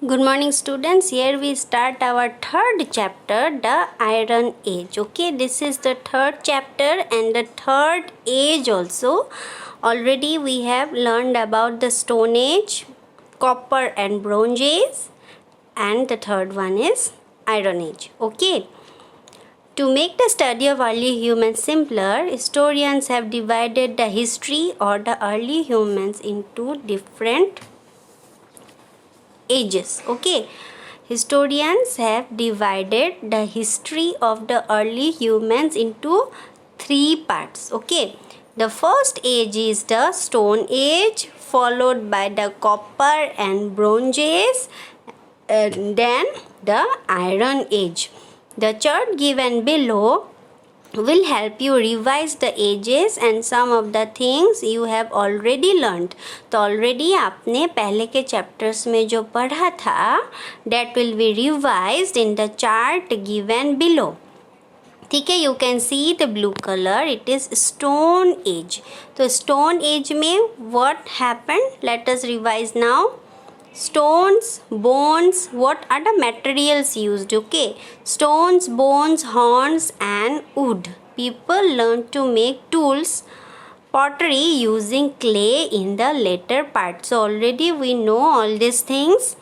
Good morning students. Here we start our third chapter, the Iron Age. Okay, this is the third chapter and the third age also. Already we have learned about the Stone Age, Copper and Bronze Age, and the third one is Iron Age. Okay. To make the study of early humans simpler, historians have divided the history or the early humans into different ages. Okay, historians have divided the history of the early humans into three parts. Okay, the first age is the Stone Age, followed by the Copper and Bronze Age, and then the Iron Age. The chart given below will help you revise the ages and some of the things you have already learned. तो already आपने पहले के chapters में जो पढ़ा था that will be revised in the chart given below. ठीक है, you can see the blue color, it is Stone Age. तो Stone Age में what happened? Let us revise now. Stones, bones, what are the materials used? Okay, stones, bones, horns and wood. People learn to make tools, pottery using clay in the later part. So already we know all these things.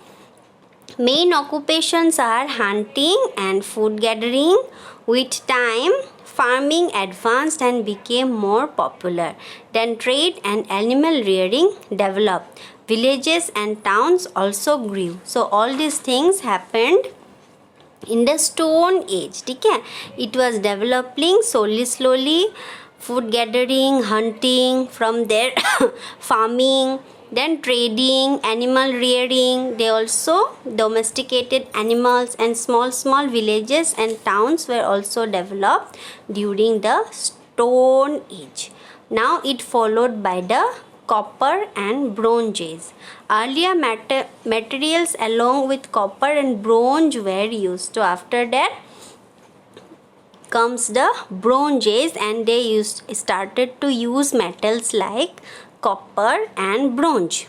Main occupations are hunting and food gathering. With time, farming advanced and became more popular. Then trade and animal rearing developed. Villages and towns also grew. So all these things happened in the Stone Age. ठीक है, it was developing slowly. Food gathering, hunting, from there farming, then trading, animal rearing. They also domesticated animals, and small villages and towns were also developed during the Stone Age. Now it followed by the Copper and Bronze Age. Earlier materials along with copper and bronze were used. So after that comes the Bronze Age, and they started to use metals like copper and bronze.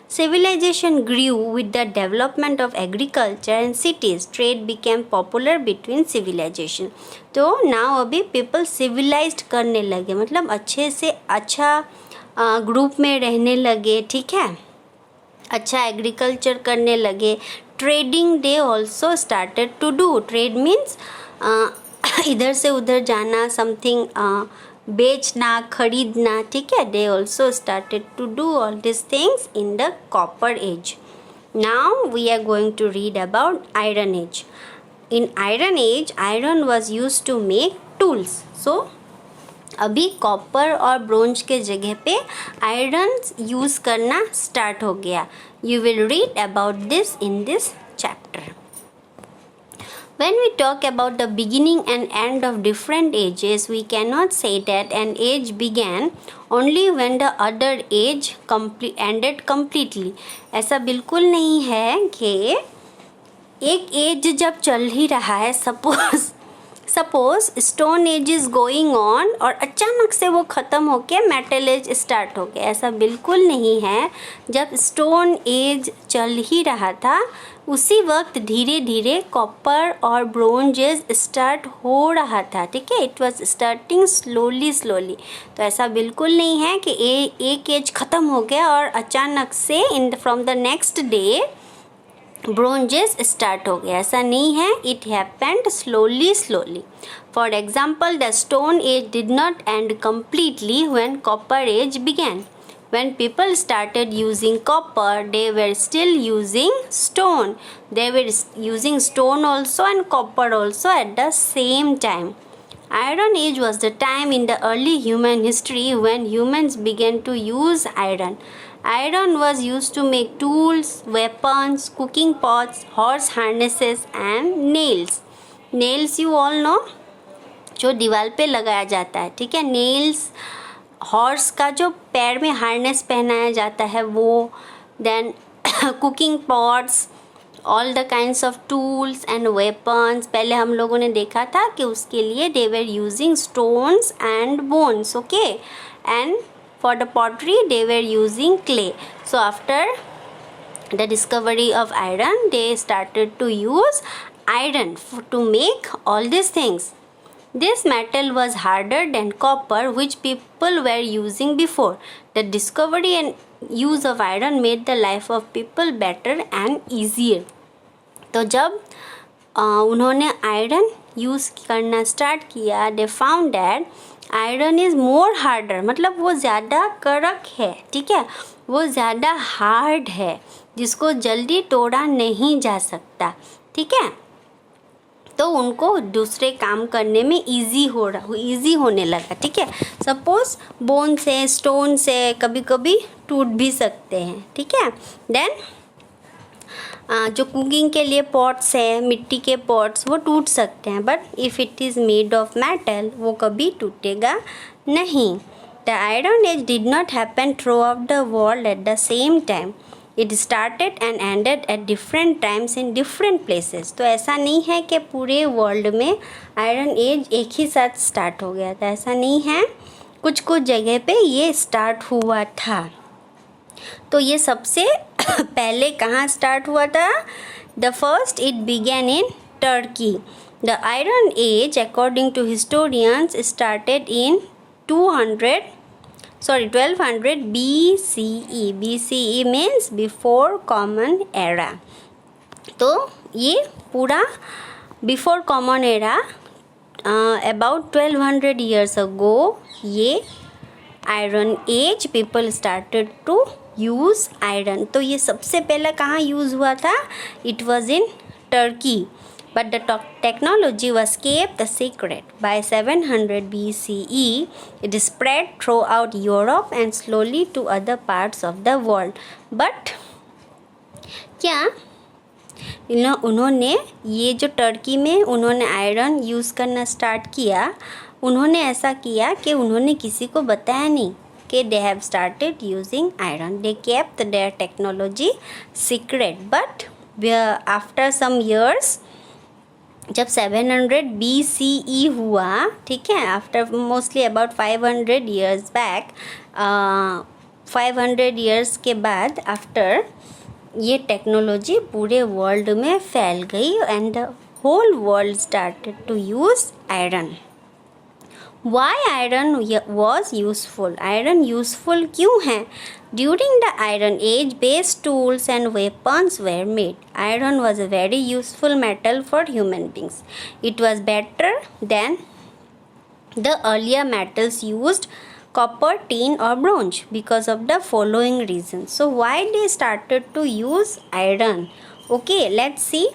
Civilization grew with the development of agriculture and cities. Trade became popular between civilization. तो now अभी people civilized करने लगे, मतलब अच्छे से अच्छा group में रहने लगे. ठीक है, अच्छा एग्रीकल्चर करने लगे. Trading they also started to do. Trade means इधर से उधर जाना, समथिंग बेचना, खरीदना. ठीक है, they also started to do all this things in the copper age. Now we are going to read about iron age. In iron age, iron was use to make tools. So अभी copper और bronze के जगह पे iron use करना start हो गया. You will read about this in this chapter. When we talk about the beginning and end of different ages, we cannot say that an age began only when the other age ended completely. ऐसा बिल्कुल नहीं है कि एक as जब चल ही रहा है, suppose stone age is going on और अचानक से वो ख़त्म होके मेटल एज स्टार्ट हो गया, ऐसा बिल्कुल नहीं है. जब स्टोन एज चल ही रहा था उसी वक्त धीरे धीरे कॉपर और ब्रोंज एज स्टार्ट हो रहा था. ठीक है, इट वाज स्टार्टिंग स्लोली. तो ऐसा बिल्कुल नहीं है कि एक एज ख़त्म हो गया और अचानक से from the next day bronzes start हो गया, ऐसा नहीं है. It happened slowly. For example, the stone age did not end completely when copper age began. When people started using copper, they were still using stone. They were using stone also and copper also at the same time. Iron Age was the time in the early human history when humans began to use iron. Iron was used to make tools, weapons, cooking pots, horse harnesses and nails. Nails you all know, जो दीवार पे लगाया जाता है. ठीक है, nails. Horse का जो पैर में हार्नेस पहनाया जाता है वो. Then cooking pots, all the kinds of tools and weapons. पहले हम लोगों ने देखा था कि उसके लिए they were using stones and bones. Okay, and for the pottery they were using clay. So after the discovery of iron, they started to use iron to make all these things. This metal was harder than copper, which people were using before. The discovery and use of iron made the life of people better and easier. तो जब उन्होंने iron use करना start किया, they found that iron is more harder, मतलब वो ज़्यादा कड़क है, ठीक है, वो ज़्यादा हार्ड है, जिसको जल्दी तोड़ा नहीं जा सकता, ठीक है। तो उनको दूसरे काम करने में इजी होने लगा, ठीक है। सपोज बोन से, स्टोन से कभी कभी टूट भी सकते हैं, ठीक है। देन जो कुकिंग के लिए पॉट्स है, मिट्टी के पॉट्स, वो टूट सकते हैं, but if it is made of metal, वो कभी टूटेगा नहीं। The iron age did not happen throughout the world at the same time, it started and ended at different times in different places. तो ऐसा नहीं है कि पूरे वर्ल्ड में आयरन एज एक ही साथ स्टार्ट हो गया था, ऐसा नहीं है, कुछ कुछ जगह पे ये स्टार्ट हुआ था। तो ये सबसे पहले कहाँ स्टार्ट हुआ था? The first it began in Turkey. The iron age according to historians started in 1200 BCE। BCE means before common era. तो ये पूरा before common era about 1200 years ago ये iron age people started to use iron. तो ये सबसे पहले कहाँ use हुआ था? It was in Turkey, but the technology was kept a secret. By 700 BCE, it spread throughout Europe and slowly to other parts of the world. But क्या उन्होंने ये जो टर्की में उन्होंने आयरन यूज़ करना स्टार्ट किया, उन्होंने ऐसा किया कि उन्होंने किसी को बताया नहीं कि they have started using iron. They kept their technology secret. But after some years, जब 700 BCE हुआ, ठीक है, after mostly about 500 years back, 500 years के बाद आफ्टर ये टेक्नोलॉजी पूरे वर्ल्ड में फैल गई and the whole world started to use iron. Why iron was useful? Iron useful क्यों है? During the Iron Age, base tools and weapons were made. Iron was a very useful metal for human beings. It was better than the earlier metals used, copper, tin or bronze, because of the following reasons. So why they started to use iron? Okay, let's see.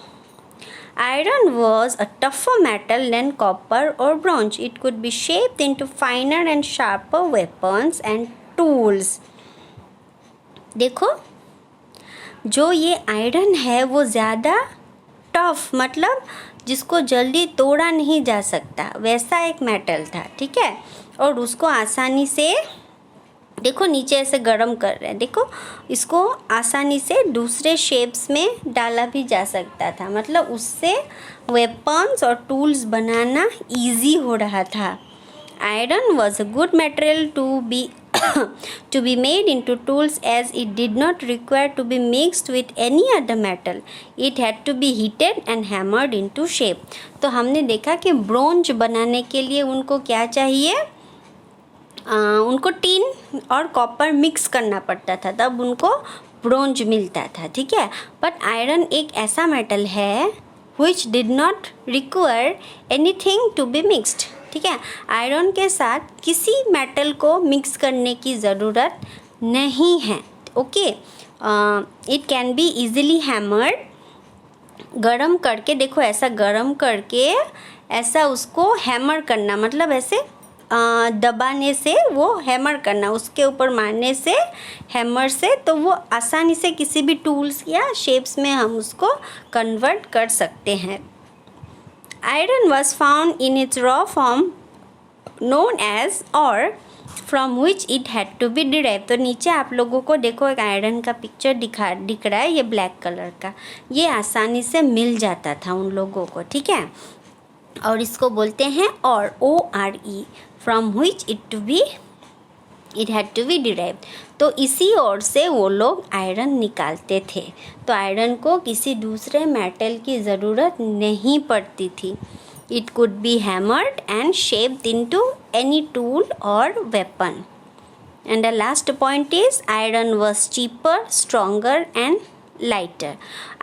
Iron was a tougher metal than copper or bronze. It could be shaped into finer and sharper weapons and tools. देखो, जो ये iron है वो ज़्यादा tough, मतलब जिसको जल्दी तोड़ा नहीं जा सकता, वैसा एक मेटल था, ठीक है। और उसको आसानी से, देखो नीचे ऐसे गरम कर रहे हैं, देखो इसको आसानी से दूसरे शेप्स में डाला भी जा सकता था, मतलब उससे वेपन्स और टूल्स बनाना इजी हो रहा था। Iron was a good material to be made into tools as it did not require to be mixed with any other metal. It had to be heated and hammered into shape. तो हमने देखा कि bronze बनाने के लिए उनको क्या चाहिए? उनको टिन और कॉपर मिक्स करना पड़ता था, तब उनको ब्रोंज मिलता था, ठीक है। बट आयरन एक ऐसा मेटल है which did not require anything to be mixed, ठीक है। आयरन के साथ किसी मेटल को मिक्स करने की ज़रूरत नहीं है, okay. It can be easily hammered, गरम करके, देखो ऐसा गरम करके ऐसा उसको हैमर करना, मतलब ऐसे दबाने से वो हैमर करना, उसके ऊपर मारने से, हैमर से, तो वो आसानी से किसी भी टूल्स या शेप्स में हम उसको कन्वर्ट कर सकते हैं। Iron was found in its raw form known as ore, from which it had to be derived. तो नीचे आप लोगों को देखो एक आयरन का पिक्चर दिख रहा है, ये ब्लैक कलर का, ये आसानी से मिल जाता था उन लोगों को, ठीक है। और इसको बोलते हैं और ORE, from which it to be it had to be derive. तो इसी ओर से वो लोग आयरन निकालते थे। तो आयरन को किसी दूसरे मेटल की ज़रूरत नहीं पड़ती थी। It could be hammered and shaped into any tool और weapon. And the last point is iron was cheaper, stronger and lighter.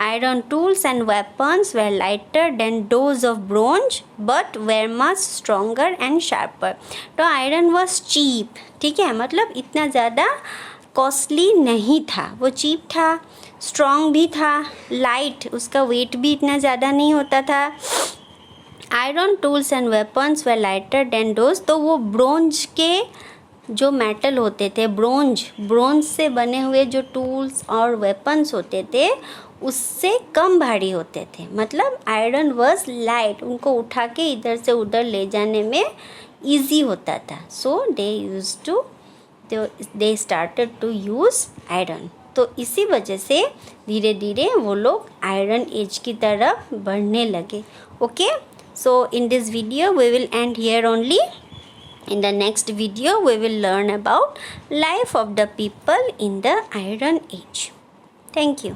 Iron tools and weapons were lighter than those of bronze but were much stronger and sharper. तो iron was cheap, ठीक है, मतलब इतना ज़्यादा costly नहीं था, वो cheap था, स्ट्रॉन्ग भी था, लाइट, उसका वेट भी इतना ज़्यादा नहीं होता था। Iron tools and weapons way lighter than those, तो वो ब्रोंज के जो मेटल होते थे, ब्रोंज से बने हुए जो टूल्स और वेपन्स होते थे उससे कम भारी होते थे। मतलब आयरन वॉज लाइट, उनको उठा के इधर से उधर ले जाने में इजी होता था। So they started to use iron. तो इसी वजह से धीरे धीरे वो लोग आयरन एज की तरफ बढ़ने लगे। Okay, so in this video we will end here only. In the next video, we will learn about life of the people in the Iron Age. Thank you.